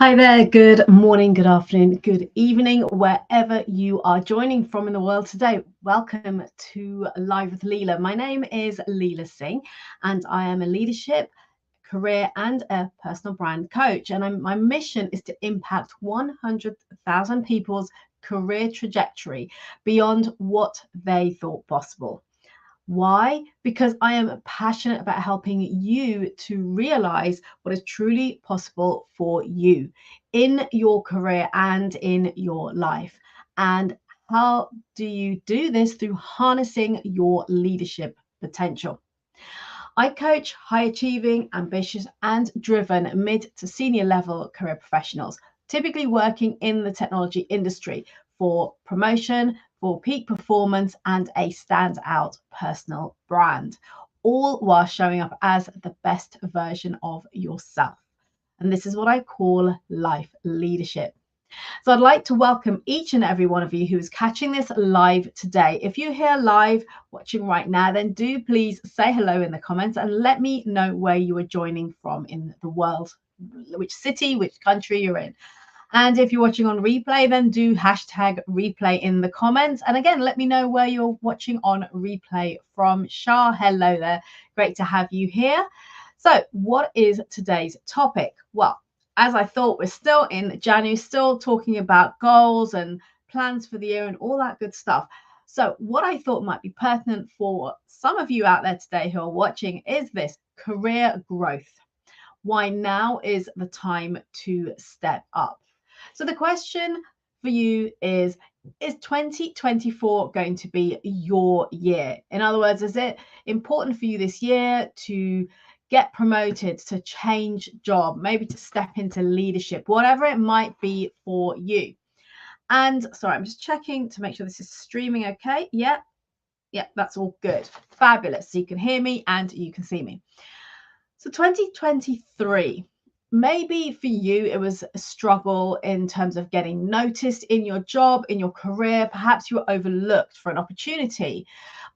Hi there, good morning, good afternoon, good evening, wherever you are joining from in the world today. Welcome to Live with Leila. My name is Leila Singh, and I am a leadership, career, and a personal brand coach. And my mission is to impact 100,000 people's career trajectory beyond what they thought possible. Why? Because I am passionate about helping you to realize what is truly possible for you in your career and in your life. And how do you do this? Through harnessing your leadership potential. I coach high achieving, ambitious, and driven mid to senior level career professionals, typically working in the technology industry for promotion, for peak performance, and a standout personal brand, all while showing up as the best version of yourself. And this is what I call life leadership. So I'd like to welcome each and every one of you who is catching this live today. If you're here live watching right now, then do please say hello in the comments and let me know where you are joining from in the world, which city, which country you're in. And if you're watching on replay, then do hashtag replay in the comments. And again, let me know where you're watching on replay from. Shah, hello there. Great to have you here. So what is today's topic? Well, as I thought, we're still in January, still talking about goals and plans for the year and all that good stuff. So what I thought might be pertinent for some of you out there today who are watching is this: career growth. Why now is the time to step up? So the question for you is 2024 going to be your year? In other words, is it important for you this year to get promoted, to change job, maybe to step into leadership, whatever it might be for you? And sorry, I'm just checking to make sure this is streaming okay. Yeah, that's all good. Fabulous. So you can hear me and you can see me. So 2023, maybe for you, it was a struggle in terms of getting noticed in your job, in your career. Perhaps you were overlooked for an opportunity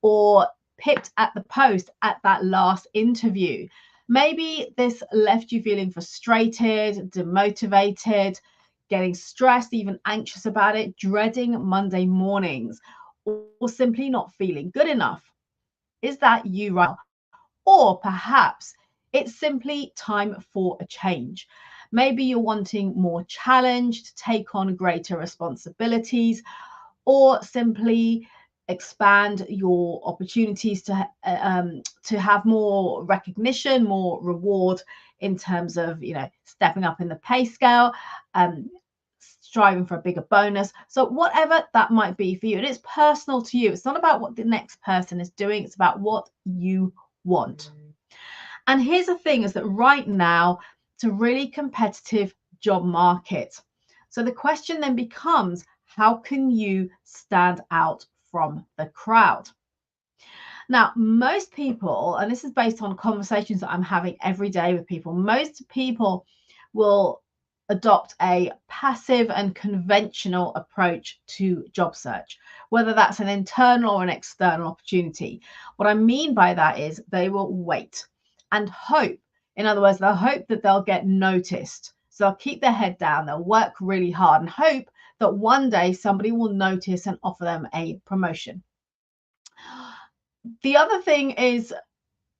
or pipped at the post at that last interview. Maybe this left you feeling frustrated, demotivated, getting stressed, even anxious about it, dreading Monday mornings, or simply not feeling good enough. Is that you right now? Or perhaps it's simply time for a change. Maybe you're wanting more challenge, to take on greater responsibilities, or simply expand your opportunities to have more recognition, more reward in terms of stepping up in the pay scale, striving for a bigger bonus. So whatever that might be for you, and it's personal to you. It's not about what the next person is doing. It's about what you want. And here's the thing is that right now, it's a really competitive job market. So the question then becomes, how can you stand out from the crowd? Now, most people, and this is based on conversations that I'm having every day with people, most people will adopt a passive and conventional approach to job search, whether that's an internal or an external opportunity. What I mean by that is they will wait and hope. In other words, they'll hope that they'll get noticed. So they'll keep their head down, they'll work really hard and hope that one day somebody will notice and offer them a promotion. The other thing is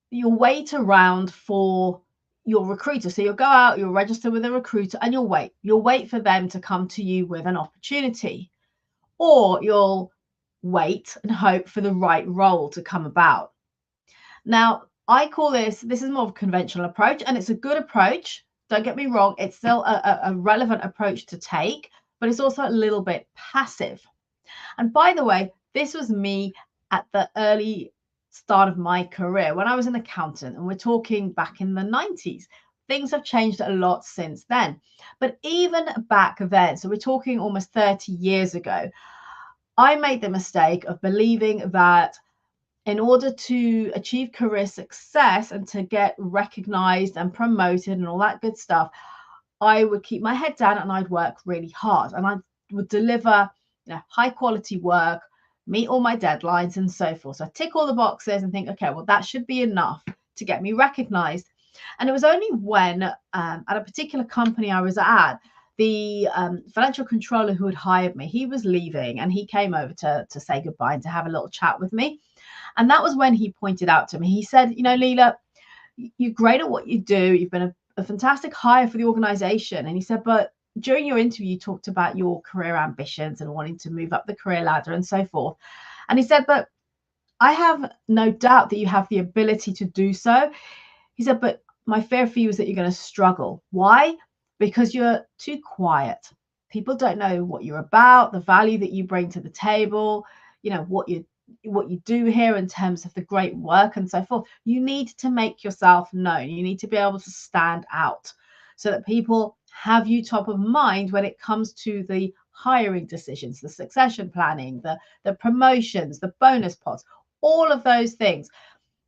you'll wait around for your recruiter. So you'll go out, you'll register with a recruiter and you'll wait. You'll wait for them to come to you with an opportunity, or you'll wait and hope for the right role to come about. Now, I call this is more of a conventional approach, and it's a good approach. Don't get me wrong. It's still a relevant approach to take, but it's also a little bit passive. And by the way, this was me at the early start of my career when I was an accountant, and we're talking back in the 90s. Things have changed a lot since then. But even back then, so we're talking almost 30 years ago, I made the mistake of believing that in order to achieve career success and to get recognized and promoted and all that good stuff, I would keep my head down and I'd work really hard and I would deliver high quality work, meet all my deadlines and so forth. So I tick all the boxes and think, okay, well, that should be enough to get me recognized. And it was only when at a particular company I was at the financial controller who had hired me, he was leaving, and he came over to say goodbye and to have a little chat with me. And that was when he pointed out to me, he said, Leila, you're great at what you do. You've been a fantastic hire for the organization. And he said, but during your interview, you talked about your career ambitions and wanting to move up the career ladder and so forth. And he said, but I have no doubt that you have the ability to do so. He said, but my fear for you is that you're going to struggle. Why? Because you're too quiet. People don't know what you're about, the value that you bring to the table, what you do here in terms of the great work and so forth. You need to make yourself known. You need to be able to stand out so that people have you top of mind when it comes to the hiring decisions, the succession planning, the promotions, the bonus pots, all of those things.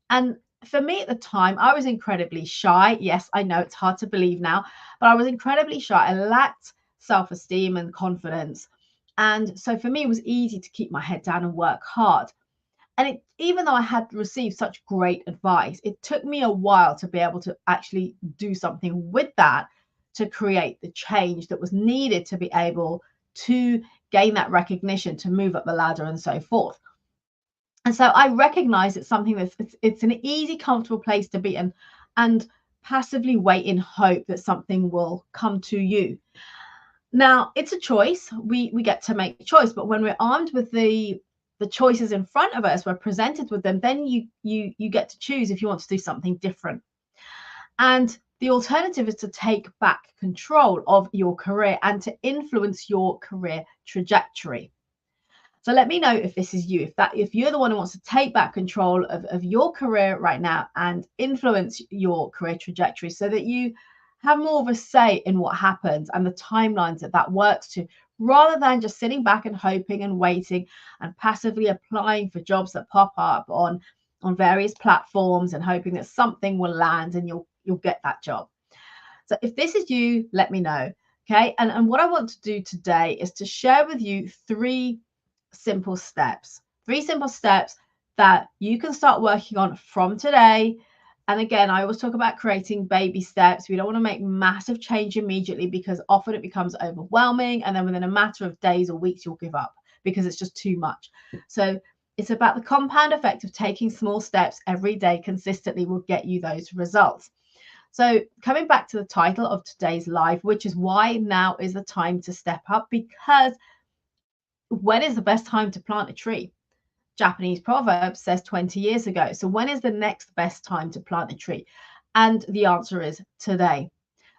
And for me at the time, I was incredibly shy. Yes, I know it's hard to believe now, but I was incredibly shy. I lacked self-esteem and confidence. And so for me, it was easy to keep my head down and work hard. And even though I had received such great advice, it took me a while to be able to actually do something with that to create the change that was needed to be able to gain that recognition, to move up the ladder and so forth. And so I recognize it's something it's an easy, comfortable place to be in, and passively wait in hope that something will come to you. Now, it's a choice. We get to make a choice, but when we're armed with the choices in front of us, we're presented with them, then you get to choose if you want to do something different. And the alternative is to take back control of your career and to influence your career trajectory. So let me know if this is you, if you're the one who wants to take back control of your career right now and influence your career trajectory so that you have more of a say in what happens and the timelines that works to, rather than just sitting back and hoping and waiting and passively applying for jobs that pop up on various platforms and hoping that something will land and you'll get that job. So if this is you, let me know. Okay. And what I want to do today is to share with you three simple steps that you can start working on from today. And again, I always talk about creating baby steps. We don't want to make massive change immediately because often it becomes overwhelming. And then within a matter of days or weeks, you'll give up because it's just too much. So it's about the compound effect of taking small steps every day consistently will get you those results. So coming back to the title of today's live, which is why now is the time to step up, because when is the best time to plant a tree? Japanese proverb says 20 years ago. So when is the next best time to plant a tree? And the answer is today.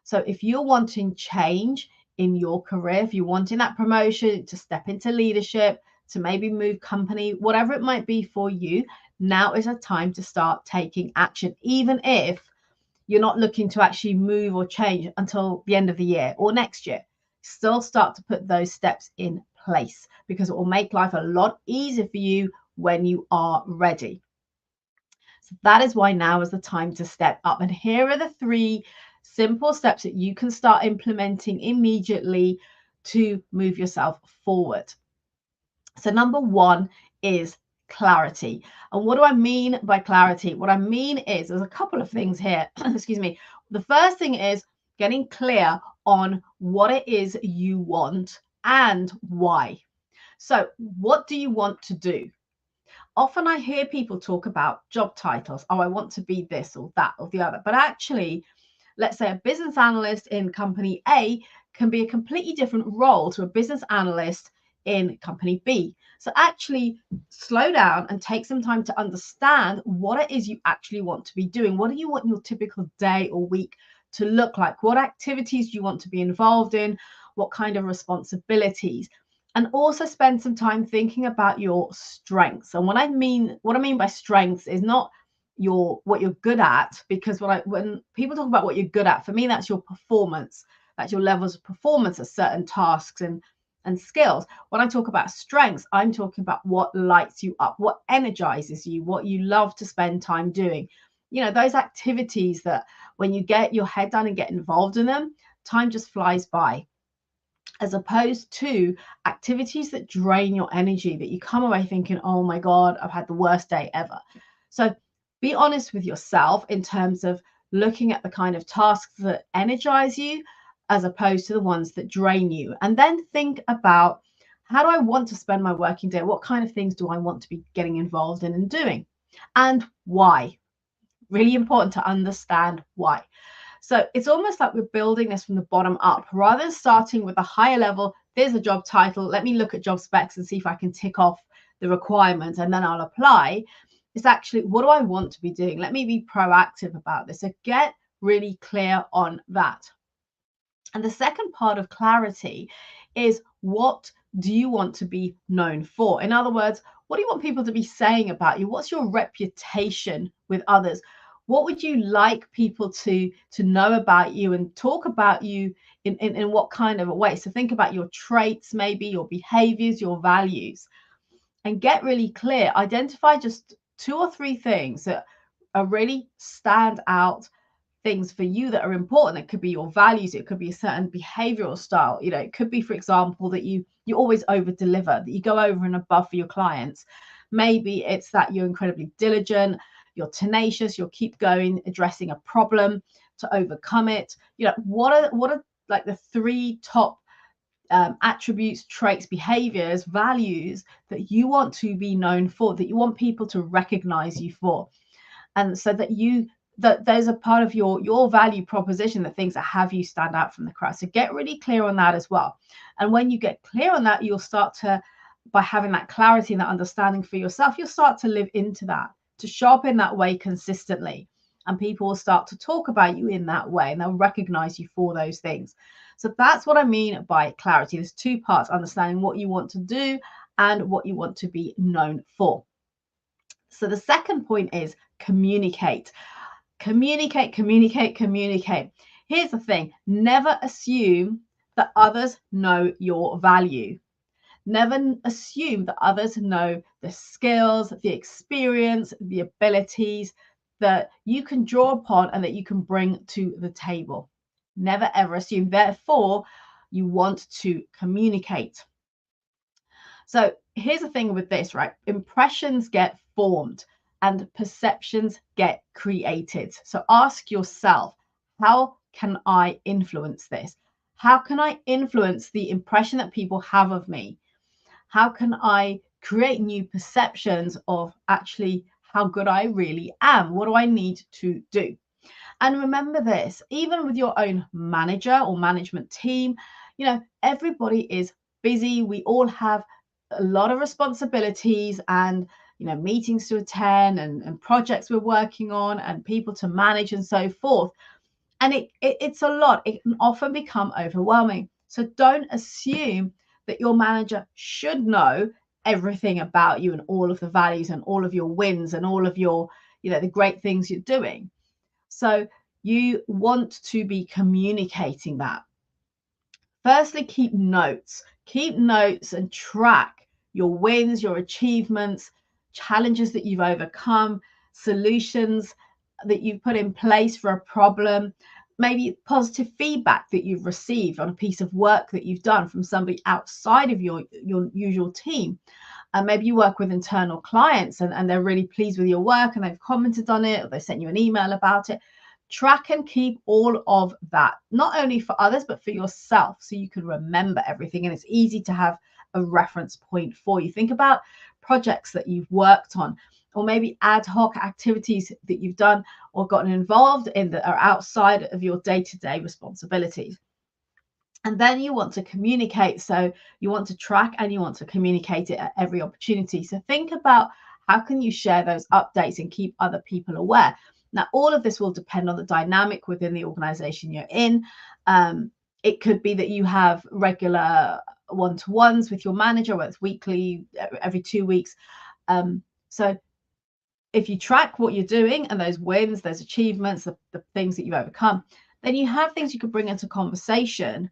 So if you're wanting change in your career, if you're wanting that promotion, to step into leadership, to maybe move company, whatever it might be for you, now is a time to start taking action, even if you're not looking to actually move or change until the end of the year or next year. Still start to put those steps in place because it will make life a lot easier for you when you are ready. So that is why now is the time to step up. And here are the three simple steps that you can start implementing immediately to move yourself forward. So number one is clarity. And what do I mean by clarity? What I mean is there's a couple of things here. Excuse me. The first thing is getting clear on what it is you want and why. So what do you want to do? Often I hear people talk about job titles. Oh, I want to be this or that or the other. But actually, let's say a business analyst in company A can be a completely different role to a business analyst in company B. So actually slow down and take some time to understand what it is you actually want to be doing. What do you want your typical day or week to look like? What activities do you want to be involved in? What kind of responsibilities? And also spend some time thinking about your strengths. And what I mean by strengths is not what you're good at, because when people talk about what you're good at, for me, that's your performance. That's your levels of performance at certain tasks and skills. When I talk about strengths, I'm talking about what lights you up, what energizes you, what you love to spend time doing. Those activities that when you get your head down and get involved in them, time just flies by, as opposed to activities that drain your energy, that you come away thinking, oh my God, I've had the worst day ever. So be honest with yourself in terms of looking at the kind of tasks that energize you, as opposed to the ones that drain you. And then think about, how do I want to spend my working day? What kind of things do I want to be getting involved in and doing? And why? Really important to understand why. So it's almost like we're building this from the bottom up, rather than starting with a higher level. There's a job title. Let me look at job specs and see if I can tick off the requirements and then I'll apply. It's actually, what do I want to be doing? Let me be proactive about this. So get really clear on that. And the second part of clarity is, what do you want to be known for? In other words, what do you want people to be saying about you? What's your reputation with others? What would you like people to know about you and talk about you in what kind of a way? So think about your traits, maybe your behaviors, your values, and get really clear. Identify just 2 or 3 things that are really stand out things for you that are important. It could be your values, it could be a certain behavioral style. It could be, for example, that you always over deliver, that you go over and above for your clients. Maybe it's that you're incredibly diligent, you're tenacious, you'll keep going, addressing a problem to overcome it. What are like the 3 top attributes, traits, behaviors, values that you want to be known for, that you want people to recognize you for? And so that there's a part of your value proposition, the things that have you stand out from the crowd. So get really clear on that as well. And when you get clear on that, you'll start to, by having that clarity and that understanding for yourself, you'll start to live into that, to show up in that way consistently. And people will start to talk about you in that way, and they'll recognize you for those things. So that's what I mean by clarity. There's 2 parts: understanding what you want to do and what you want to be known for. So the second point is communicate. Communicate, communicate, communicate. Here's the thing: never assume that others know your value. Never assume that others know the skills, the experience, the abilities that you can draw upon and that you can bring to the table. Never ever assume. Therefore, you want to communicate. So here's the thing with this, right? Impressions get formed and perceptions get created. So ask yourself, how can I influence this? How can I influence the impression that people have of me? How can I create new perceptions of actually how good I really am? What do I need to do? And remember this, even with your own manager or management team, everybody is busy. We all have a lot of responsibilities and meetings to attend and projects we're working on and people to manage and so forth. And it's a lot. It can often become overwhelming. So don't assume that your manager should know everything about you and all of the values and all of your wins and all of your, the great things you're doing. So you want to be communicating that. Firstly, keep notes and track your wins, your achievements, challenges that you've overcome, solutions that you've put in place for a problem, maybe positive feedback that you've received on a piece of work that you've done from somebody outside of your usual team. And maybe you work with internal clients and they're really pleased with your work and they've commented on it or they sent you an email about it. Track and keep all of that, not only for others, but for yourself, so you can remember everything. And it's easy to have a reference point for you. Think about projects that you've worked on, or maybe ad hoc activities that you've done or gotten involved in that are outside of your day-to-day responsibilities. And then you want to communicate. So you want to track and you want to communicate it at every opportunity. So think about, how can you share those updates and keep other people aware? Now, all of this will depend on the dynamic within the organization you're in. It could be that you have regular one-to-ones with your manager, whether it's weekly, every 2 weeks. So if you track what you're doing and those wins, those achievements, the things that you've overcome, then you have things you could bring into conversation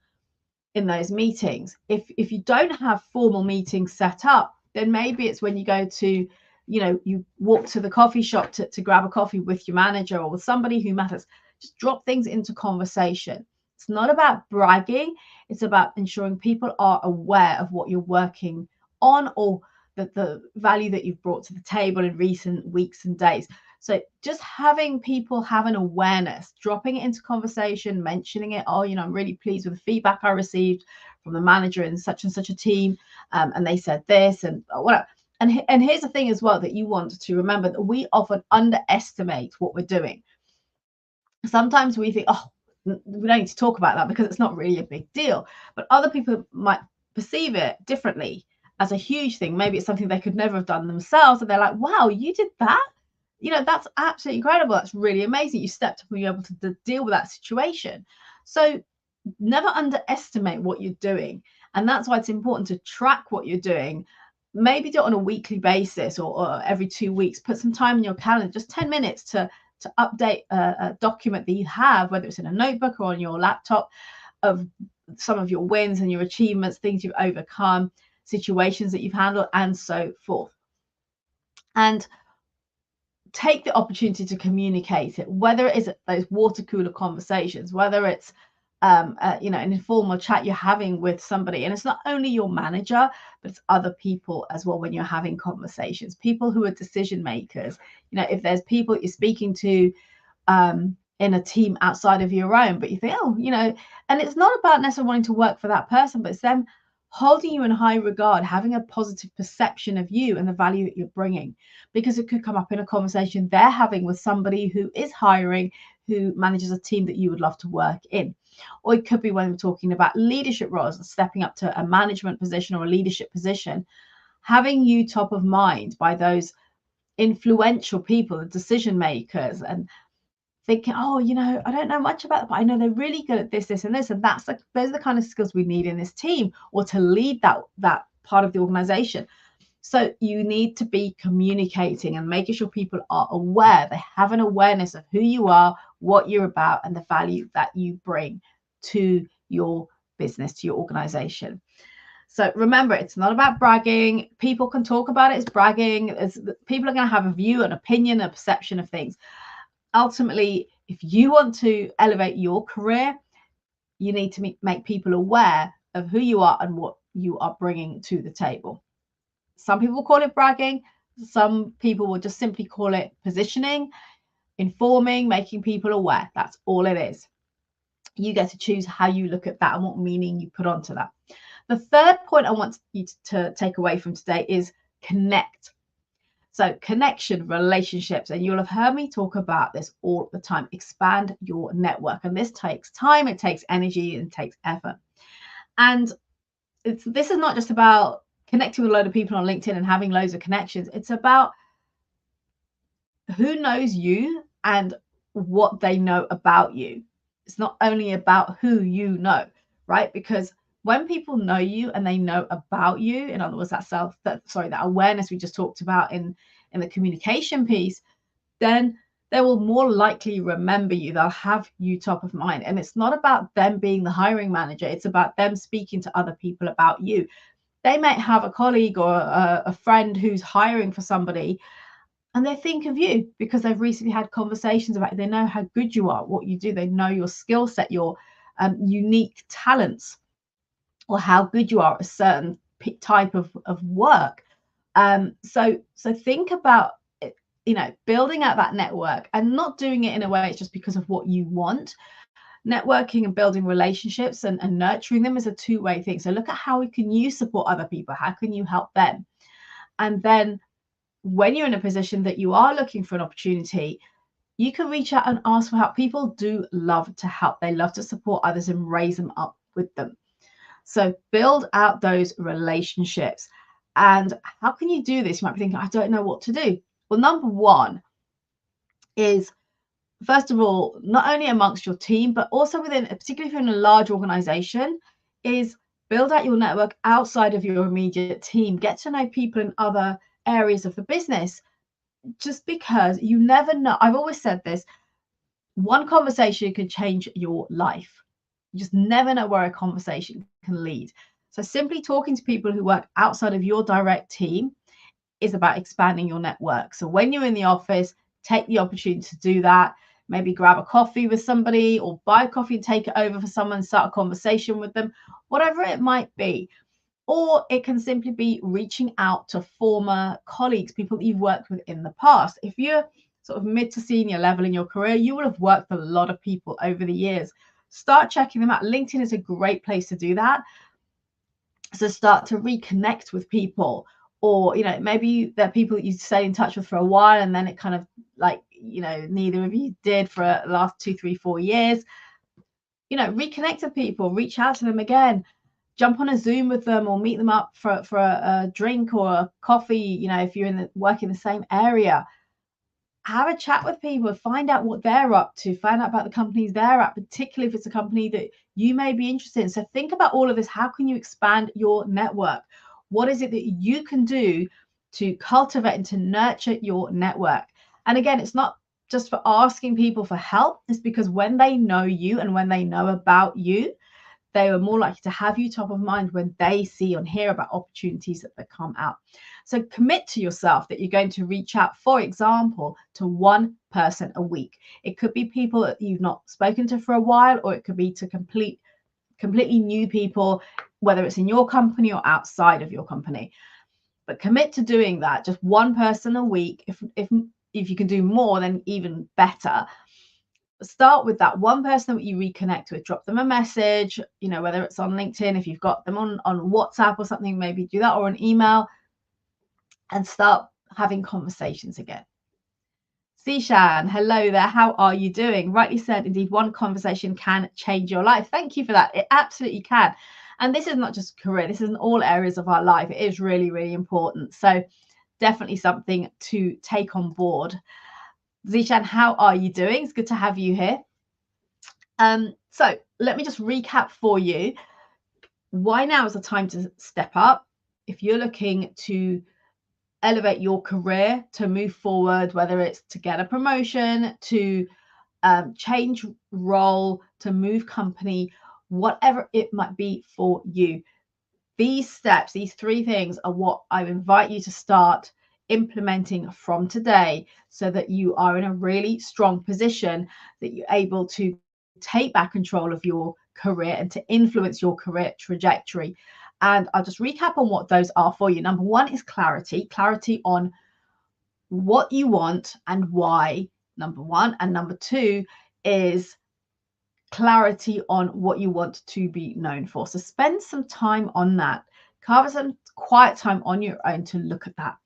in those meetings. If you don't have formal meetings set up, then maybe it's when you go to, you walk to the coffee shop to grab a coffee with your manager or with somebody who matters. Just drop things into conversation. It's not about bragging. It's about ensuring people are aware of what you're working on or the value that you've brought to the table in recent weeks and days. So just having people have an awareness, dropping it into conversation, mentioning it. Oh, I'm really pleased with the feedback I received from the manager in such and such a team, and they said this and whatever. And here's the thing as well that you want to remember, that we often underestimate what we're doing. Sometimes we think, oh, we don't need to talk about that because it's not really a big deal. But other people might perceive it differently, as a huge thing. Maybe it's something they could never have done themselves. And they're like, wow, you did that? That's absolutely incredible. That's really amazing. You stepped up and you're able to deal with that situation. So never underestimate what you're doing. And that's why it's important to track what you're doing. Maybe do it on a weekly basis, or every 2 weeks. Put some time in your calendar, just 10 minutes to update a document that you have, whether it's in a notebook or on your laptop, of some of your wins and your achievements, things you've overcome, situations that you've handled, and so forth. And take the opportunity to communicate it, whether it is those water cooler conversations, whether it's an informal chat you're having with somebody. And it's not only your manager, but it's other people as well. When you're having conversations, people who are decision makers, if there's people you're speaking to in a team outside of your own, but you think, and it's not about necessarily wanting to work for that person, but it's them holding you in high regard, having a positive perception of you and the value that you're bringing, because it could come up in a conversation they're having with somebody who is hiring, who manages a team that you would love to work in. Or it could be when we're talking about leadership roles, stepping up to a management position or a leadership position, having you top of mind by those influential people, the decision makers, and thinking, I don't know much about it, but I know they're really good at this, this, and this. And those are the kind of skills we need in this team, or to lead that part of the organization. So you need to be communicating and making sure people are aware, they have an awareness of who you are, what you're about, and the value that you bring to your business, to your organization. So remember, it's not about bragging. People can talk about it as bragging. People are going to have a view, an opinion, a perception of things. Ultimately, if you want to elevate your career, you need to make people aware of who you are and what you are bringing to the table. Some people call it bragging. Some people will just simply call it positioning, informing, making people aware. That's all it is. You get to choose how you look at that and what meaning you put onto that. The third point I want you to take away from today is connect. So connection, relationships, and you'll have heard me talk about this all the time. Expand your network. And this takes time, it takes energy, and it takes effort. And this is not just about connecting with a load of people on LinkedIn and having loads of connections. It's about who knows you and what they know about you. It's not only about who you know, right? Because when people know you and they know about you, in other words, that awareness we just talked about in the communication piece, then they will more likely remember you. They'll have you top of mind. And it's not about them being the hiring manager. It's about them speaking to other people about you. They might have a colleague or a friend who's hiring for somebody, and they think of you because they've recently had conversations about it. They know how good you are, what you do. They know your skill set, your unique talents, or how good you are at a certain type of work. So think about it, building out that network, and not doing it in a way it's just because of what you want. Networking and building relationships and nurturing them is a two-way thing. So look at how can you support other people? How can you help them? And then when you're in a position that you are looking for an opportunity, you can reach out and ask for help. People do love to help. They love to support others and raise them up with them. So build out those relationships. And how can you do this? You might be thinking, I don't know what to do. Well, number one is, first of all, not only amongst your team, but also within, particularly if you're in a large organization, is build out your network outside of your immediate team. Get to know people in other areas of the business, just because you never know. I've always said this, one conversation can change your life. You just never know where a conversation can lead. So simply talking to people who work outside of your direct team is about expanding your network. So when you're in the office, take the opportunity to do that. Maybe grab a coffee with somebody, or buy a coffee and take it over for someone, start a conversation with them, whatever it might be. Or it can simply be reaching out to former colleagues, people that you've worked with in the past. sort of mid to senior level in your career, you will have worked with a lot of people over the years. Start checking them out. LinkedIn is a great place to do that. So start to reconnect with people, or, you know, maybe they're people that you stay in touch with for a while, and then it kind of like, you know, neither of you did for the last 2, 3, 4 years. You know, reconnect with people, reach out to them again, jump on a Zoom with them, or meet them up for a drink or a coffee. You know, if you're work in the same area, have a chat with people, find out what they're up to, find out about the companies they're at, particularly if it's a company that you may be interested in. So think about all of this. How can you expand your network? What is it that you can do to cultivate and to nurture your network? And again, it's not just for asking people for help. It's because when they know you and when they know about you, they are more likely to have you top of mind when they see and hear about opportunities that come out. So commit to yourself that you're going to reach out, for example, to one person a week. It could be people that you've not spoken to for a while, or it could be to completely new people, whether it's in your company or outside of your company. But commit to doing that, just one person a week. If you can do more, then even better. Start with that one person that you reconnect with, drop them a message, you know, whether it's on LinkedIn, if you've got them on WhatsApp or something, maybe do that, or an email, and start having conversations again. Sishan, hello there. How are you doing? Rightly said, indeed, one conversation can change your life. Thank you for that. It absolutely can. And this is not just career, this is in all areas of our life. It is really, really important. So definitely something to take on board. Zishan, how are you doing? It's good to have you here. So let me just recap for you. Why now is the time to step up. If you're looking to elevate your career, to move forward, whether it's to get a promotion, to change role, to move company, whatever it might be for you, these steps, these 3 things are what I invite you to start implementing from today, so that you are in a really strong position, that you're able to take back control of your career and to influence your career trajectory. And I'll just recap on what those are for you. Number 1 is clarity on what you want and why, number 1. And number 2 is clarity on what you want to be known for. So spend some time on that. Carve some quiet time on your own to look at that.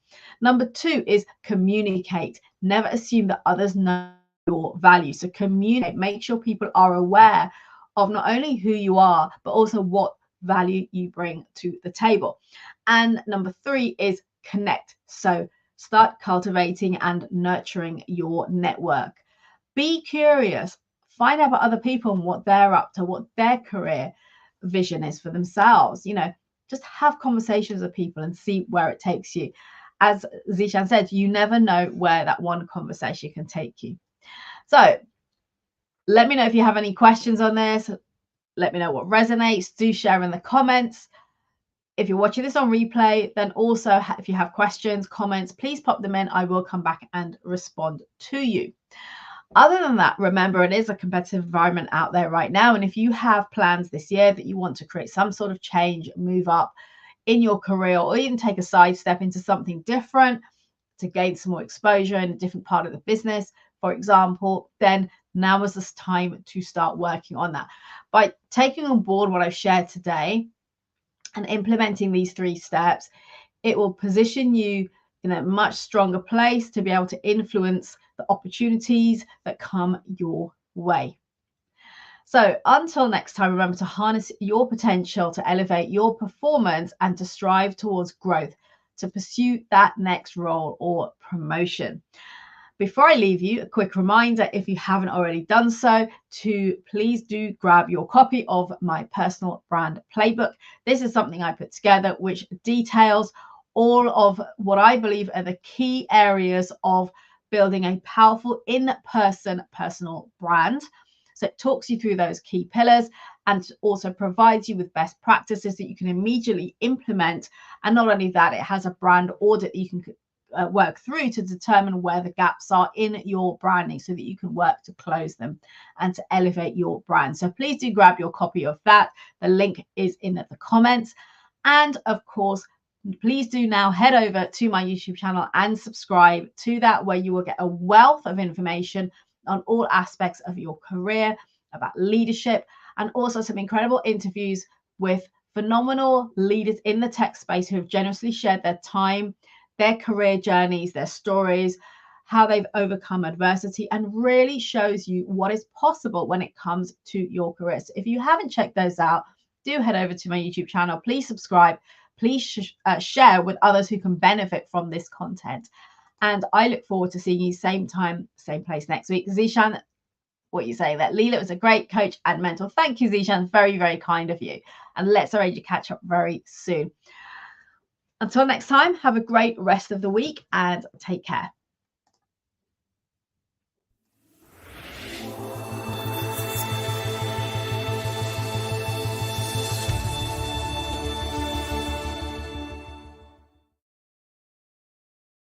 Number 2 is communicate. Never assume that others know your value. So communicate, make sure people are aware of not only who you are, but also what value you bring to the table. And number 3 is connect. So start cultivating and nurturing your network. Be curious. Find out about other people and what they're up to, what their career vision is for themselves. You know, just have conversations with people and see where it takes you. As Zishan said, you never know where that one conversation can take you. So let me know if you have any questions on this. Let me know what resonates. Do share in the comments. If you're watching this on replay, then also if you have questions, comments, please pop them in. I will come back and respond to you. Other than that, remember, it is a competitive environment out there right now. And if you have plans this year that you want to create some sort of change, move up in your career, or even take a sidestep into something different to gain some more exposure in a different part of the business, for example, then now is the time to start working on that. By taking on board what I've shared today and implementing these 3 steps, it will position you in a much stronger place to be able to influence the opportunities that come your way. So until next time, remember to harness your potential to elevate your performance and to strive towards growth, to pursue that next role or promotion. Before I leave you, a quick reminder, if you haven't already done so, to please do grab your copy of my personal brand playbook. This is something I put together which details all of what I believe are the key areas of building a powerful in-person personal brand. So it talks you through those key pillars and also provides you with best practices that you can immediately implement. And not only that, it has a brand audit that you can work through to determine where the gaps are in your branding, so that you can work to close them and to elevate your brand. So please do grab your copy of that. The link is in the comments. And of course, please do now head over to my YouTube channel and subscribe to that, where you will get a wealth of information on all aspects of your career, about leadership, and also some incredible interviews with phenomenal leaders in the tech space who have generously shared their time, their career journeys, their stories, how they've overcome adversity, and really shows you what is possible when it comes to your career. So if you haven't checked those out, do head over to my YouTube channel. Please subscribe. Please share with others who can benefit from this content. And I look forward to seeing you same time, same place next week. Zishan, what you say that Leila was a great coach and mentor. Thank you, Zishan. Very, very kind of you. And let's arrange a catch up very soon. Until next time, have a great rest of the week and take care.